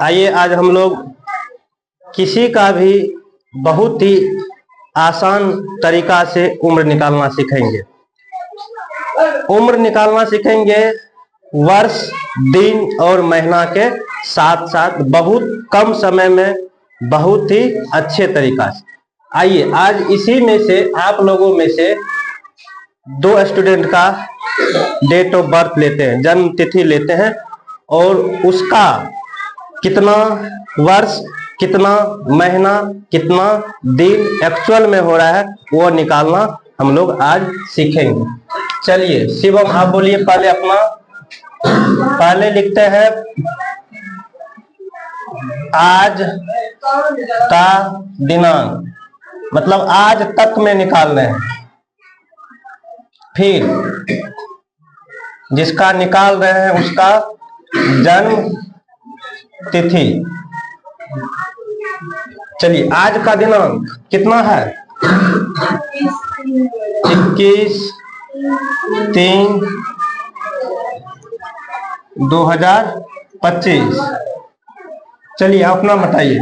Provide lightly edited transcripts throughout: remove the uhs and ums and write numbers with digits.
आइए आज हम लोग किसी का भी बहुत ही आसान तरीका से उम्र निकालना सीखेंगे। उम्र निकालना सीखेंगे वर्ष, दिन और महीना के साथ साथ बहुत कम समय में बहुत ही अच्छे तरीका से। आइए आज इसी में से आप लोगों में से 2 स्टूडेंट का डेट ऑफ बर्थ लेते हैं, जन्म तिथि लेते हैं और उसका कितना वर्ष, कितना महीना, कितना दिन एक्चुअल में हो रहा है वो निकालना हम लोग आज सीखेंगे। चलिए शिवम आप बोलिए पहले अपना। पहले लिखते हैं आज का दिनांक, मतलब आज तक में निकाल रहे हैं। फिर जिसका निकाल रहे हैं उसका जन्म तिथि। चलिए आज का दिनांक कितना है? 21/3/2025। चलिए अपना बताइए।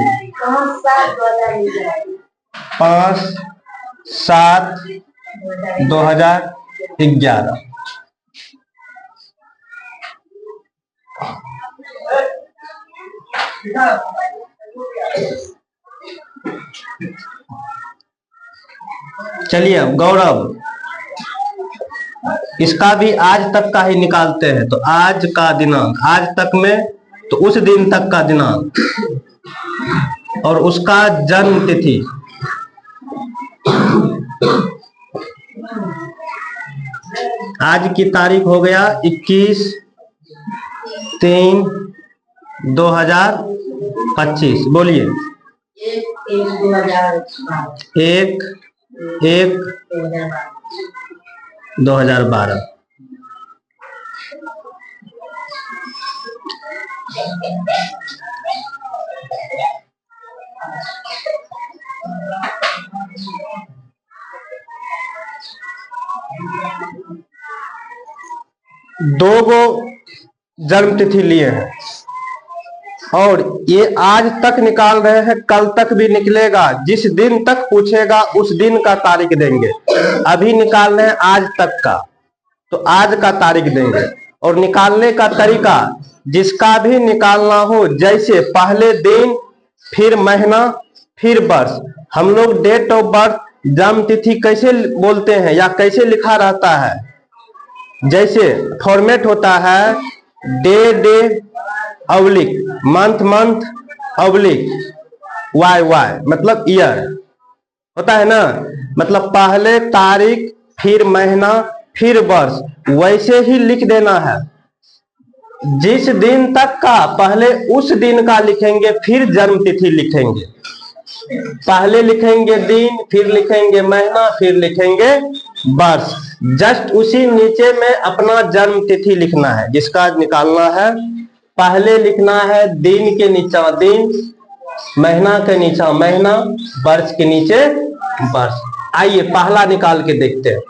5/7/2011। चलिए गौरव, इसका भी आज तक का ही निकालते हैं। तो आज का दिनांक, आज तक में तो उस दिन तक का दिनांक और उसका जन्म तिथि। आज की तारीख हो गया 21/3/2025। बोलिए। 1/1/2012। दो गो जन्म तिथि लिए हैं और ये आज तक निकाल रहे हैं, कल तक भी निकलेगा। जिस दिन तक पूछेगा उस दिन का तारीख देंगे। अभी निकाल रहे हैं आज तक का, तो आज का तारीख देंगे। और निकालने का तरीका जिसका भी निकालना हो, जैसे पहले दिन, फिर महीना, फिर वर्ष। हम लोग डेट ऑफ बर्थ, जन्म तिथि कैसे बोलते हैं या कैसे लिखा रहता है, जैसे फॉर्मेट होता है डे अवलिक, मंथ अवलिक YY, मतलब ईयर होता है ना। मतलब पहले तारीख, फिर महीना, फिर वर्ष, वैसे ही लिख देना है। जिस दिन तक का पहले उस दिन का लिखेंगे, फिर जन्म तिथि लिखेंगे। पहले लिखेंगे दिन, फिर लिखेंगे महीना, फिर लिखेंगे वर्ष। जस्ट उसी नीचे में अपना जन्म तिथि लिखना है। जिसका निकालना है पहले लिखना है दिन के नीचे दिन, महीना के नीचे महीना, वर्ष के नीचे वर्ष। आइए पहला निकाल के देखते हैं।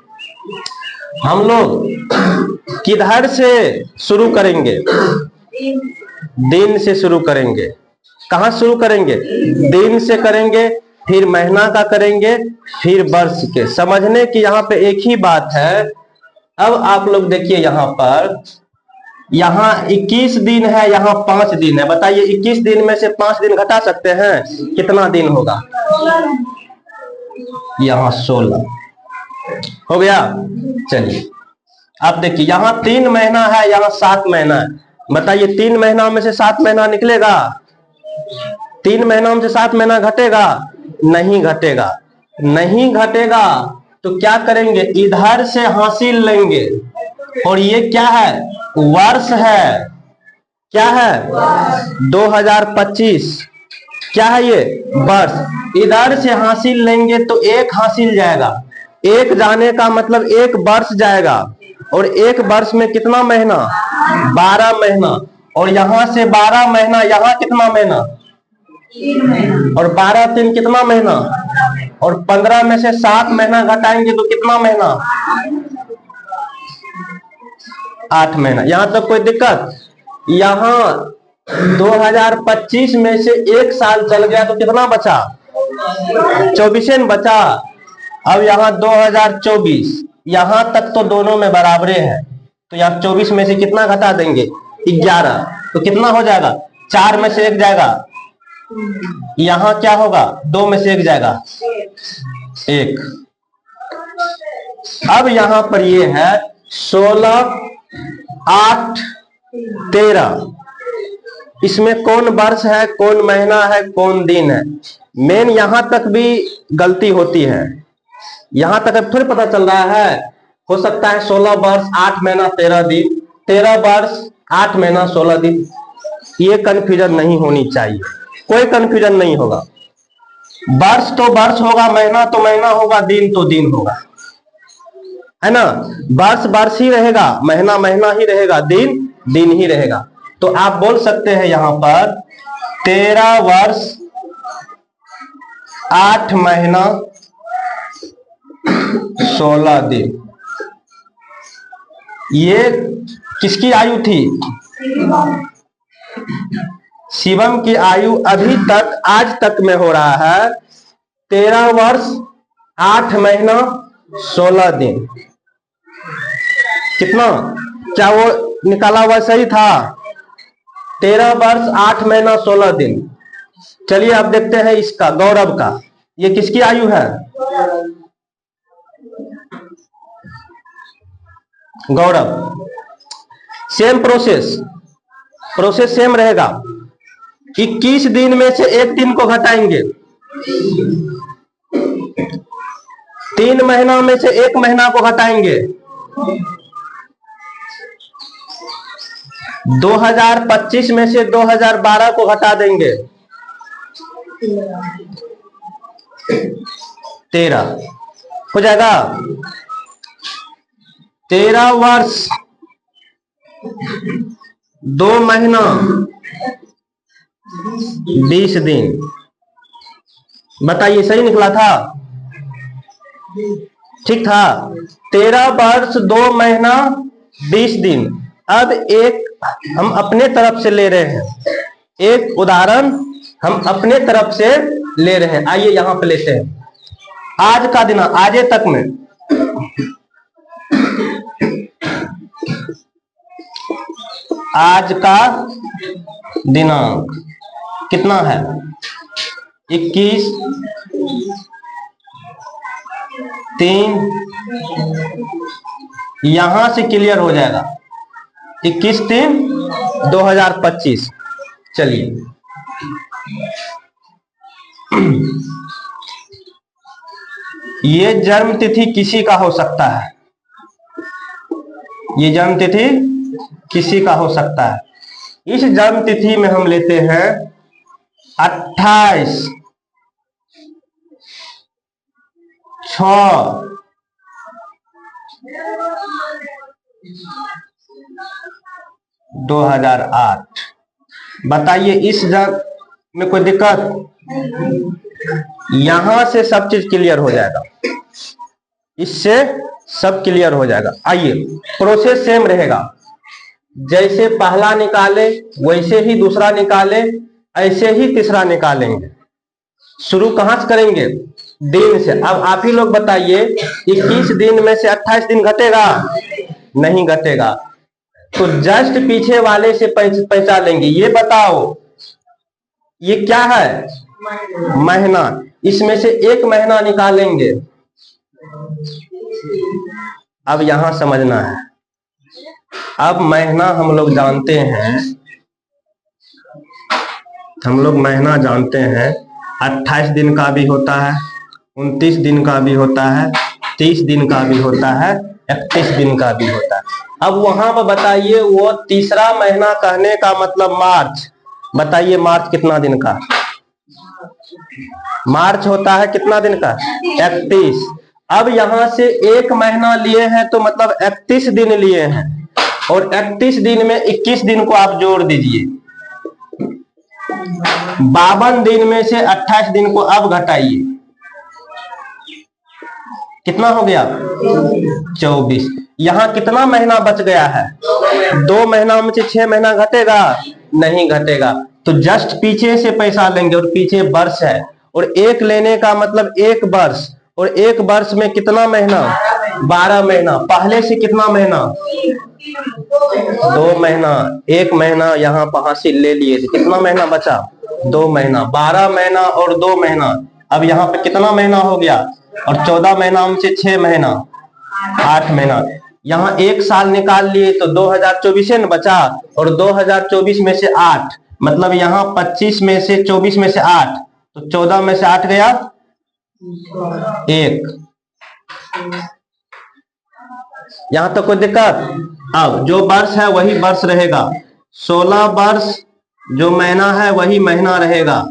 हम लोग किधर से शुरू करेंगे? दिन से शुरू करेंगे। कहां शुरू करेंगे? दिन से करेंगे, फिर महीना का करेंगे, फिर वर्ष के। समझने की यहाँ पे एक ही बात है। अब आप लोग देखिए यहाँ पर, यहाँ 21 दिन है, यहाँ 5 दिन है। बताइए 21 दिन में से 5 दिन घटा सकते हैं, कितना दिन होगा? यहाँ 16 हो गया। चलिए अब देखिए यहाँ 3 महीना है, यहाँ 7 महीना है। बताइए 3 महीना में से 7 महीना निकलेगा? 3 महीनों में से 7 महीना घटेगा? नहीं घटेगा। नहीं घटेगा तो क्या करेंगे? इधर से हासिल लेंगे। और ये क्या है? वर्ष है। क्या है? 2025। क्या है ये? वर्ष। इधर से हासिल लेंगे तो 1 हासिल जाएगा। 1 जाने का मतलब 1 वर्ष जाएगा। और 1 वर्ष में कितना महीना? 12 महीना। और यहां से 12 महीना, यहाँ कितना महीना? 3 महीना। और 12 3 कितना महीना? और 15 में से 7 महीना घटाएंगे तो कितना महीना? 8 महीना। यहां तक कोई दिक्कत? यहाँ 2025 में से एक साल चल गया तो कितना बचा? 24 बचा। अब यहाँ 2024, यहां तक तो दोनों में बराबरे हैं, तो यहाँ 24 में से कितना घटा देंगे? 11। तो कितना हो जाएगा? 4 में से 1 जाएगा। यहां क्या होगा? 2 में से 1 जाएगा, 1। अब यहां पर ये है 16, 8, 13। इसमें कौन वर्ष है, कौन महीना है, कौन दिन है? मेन यहां तक भी गलती होती है। यहां तक अब थोड़ी पता चल रहा है। हो सकता है 16 वर्ष 8 महीना 13 दिन, 13 वर्ष 8 महीना 16 दिन। ये कंफ्यूजन नहीं होनी चाहिए, कोई कंफ्यूजन नहीं होगा। वर्ष तो वर्ष होगा, महीना तो महीना होगा, दिन तो दिन होगा, है ना। वर्ष वर्ष ही रहेगा, महीना महीना ही रहेगा, दिन दिन ही रहेगा। तो आप बोल सकते हैं यहां पर 13 वर्ष 8 महीना 16 दिन। ये किसकी आयु थी? शिवम की आयु अभी तक आज तक में हो रहा है 13 वर्ष 8 महीना 16 दिन। कितना? क्या वो निकाला हुआ सही था? 13 वर्ष 8 महीना 16 दिन। चलिए अब देखते हैं इसका, गौरव का। ये किसकी आयु है? गौरव। सेम प्रोसेस सेम रहेगा। 21 दिन में से 1 दिन को घटाएंगे, 3 महीना में से 1 महीना को घटाएंगे, 2025 में से 2012 को घटा देंगे, 13 हो जाएगा। 13 वर्ष 2 महीना 20 दिन। बताइए सही निकला था? ठीक था। 13 वर्ष 2 महीना 20 दिन। अब एक हम अपने तरफ से ले रहे हैं, एक उदाहरण हम अपने तरफ से ले रहे हैं। आइए यहां पे लेते हैं आज का दिन, आजे तक में। आज का दिनांक कितना है? 21 3। यहां से क्लियर हो जाएगा, 21 3 2025। चलिए ये जन्म तिथि किसी का हो सकता है, ये जन्म तिथि किसी का हो सकता है। इस जन्म तिथि में हम लेते हैं 28 6 2008। बताइए इस जन्म में कोई दिक्कत? यहां से सब चीज क्लियर हो जाएगा, इससे सब क्लियर हो जाएगा। आइए प्रोसेस सेम रहेगा, जैसे पहला निकाले वैसे ही दूसरा निकाले, ऐसे ही तीसरा निकालेंगे। शुरू कहां से करेंगे? दिन से। अब आप ही लोग बताइए 21 दिन में से 28 दिन घटेगा? नहीं घटेगा। तो जस्ट पीछे वाले से पहचान लेंगे। ये बताओ ये क्या है? महीना। इसमें से 1 महीना निकालेंगे। अब यहां समझना है। अब महीना हम लोग जानते हैं, हम लोग महीना जानते हैं 28 दिन का भी होता है, 29 दिन का भी होता है, 30 दिन का भी होता है, 31 दिन का भी होता है। अब वहां पर बताइए वो तीसरा महीना कहने का मतलब मार्च। बताइए मार्च कितना दिन का? मार्च होता है कितना दिन का? 31। अब यहां से 1 महीना लिए हैं तो मतलब 31 दिन लिए हैं, और 31 दिन में 21 दिन को आप जोड़ दीजिए। 52 दिन में से 28 दिन को अब घटाइए। कितना हो गया 24। यहाँ कितना महीना बच गया है? 2 महीना में से 6 महीना घटेगा? नहीं घटेगा। तो जस्ट पीछे से पैसा लेंगे और पीछे वर्ष है, और एक लेने का मतलब 1 वर्ष, और 1 वर्ष में कितना महीना? 12 महीना। पहले से कितना महीना? 2 महीना। 1 महीना यहाँ हासिल ले लिए थे, कितना महीना बचा? 2 महीना। 12 महीना और 2 महीना, अब यहाँ पे कितना महीना हो गया? और 14 महीना में से 6 महीना 8 महीना। यहाँ 1 साल निकाल लिए तो 2024 न बचा, और 2024 में से 8, मतलब यहाँ 25 में से 24 में से 8, तो 14 में से 8 गया 1। यहां तक कोई दिक्कत? अब जो वर्ष है वही वर्ष रहेगा, 16 वर्ष जो महीना है वही महीना रहेगा,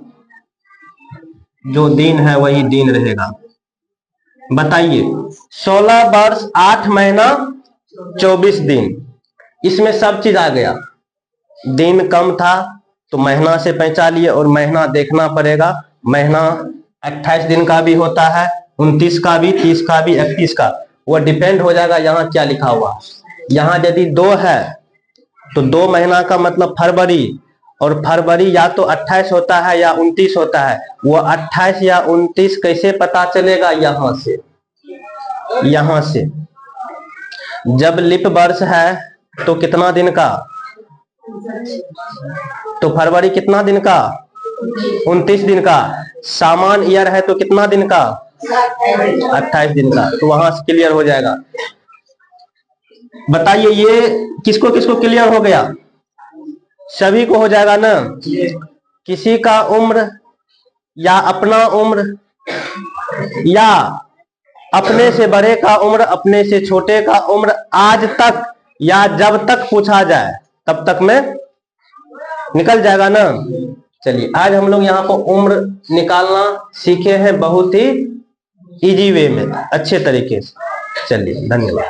जो दिन है वही दिन रहेगा। बताइए, 16 वर्ष 8 महीना 24 दिन, इसमें सब चीज आ गया। दिन कम था तो महीना से पहचान लिए, और महीना देखना पड़ेगा। महीना 28 दिन का भी होता है, 29 का भी, 30 का भी, 31 का, वो डिपेंड हो जाएगा यहाँ क्या लिखा हुआ। यहाँ यदि 2 है तो 2 महीना का मतलब फरवरी, और फरवरी या तो 28 होता है या 29 होता है। वो 28 या 29 कैसे पता चलेगा? यहाँ से, यहाँ से। जब लिप वर्ष है तो कितना दिन का? तो फरवरी कितना दिन का? 29 दिन का। सामान ईयर है तो कितना दिन का? 28 दिन का। तो वहां से क्लियर हो जाएगा। बताइए, ये किसको किसको क्लियर हो गया? सभी को हो जाएगा ना? किसी का उम्र या अपना उम्र या अपने से बड़े का उम्र, अपने से छोटे का उम्र, आज तक या जब तक पूछा जाए तब तक में निकल जाएगा ना? चलिए, आज हम लोग यहाँ पर उम्र निकालना सीखे हैं, बहुत ही इजी वे में, अच्छे तरीके से। चलिए, धन्यवाद।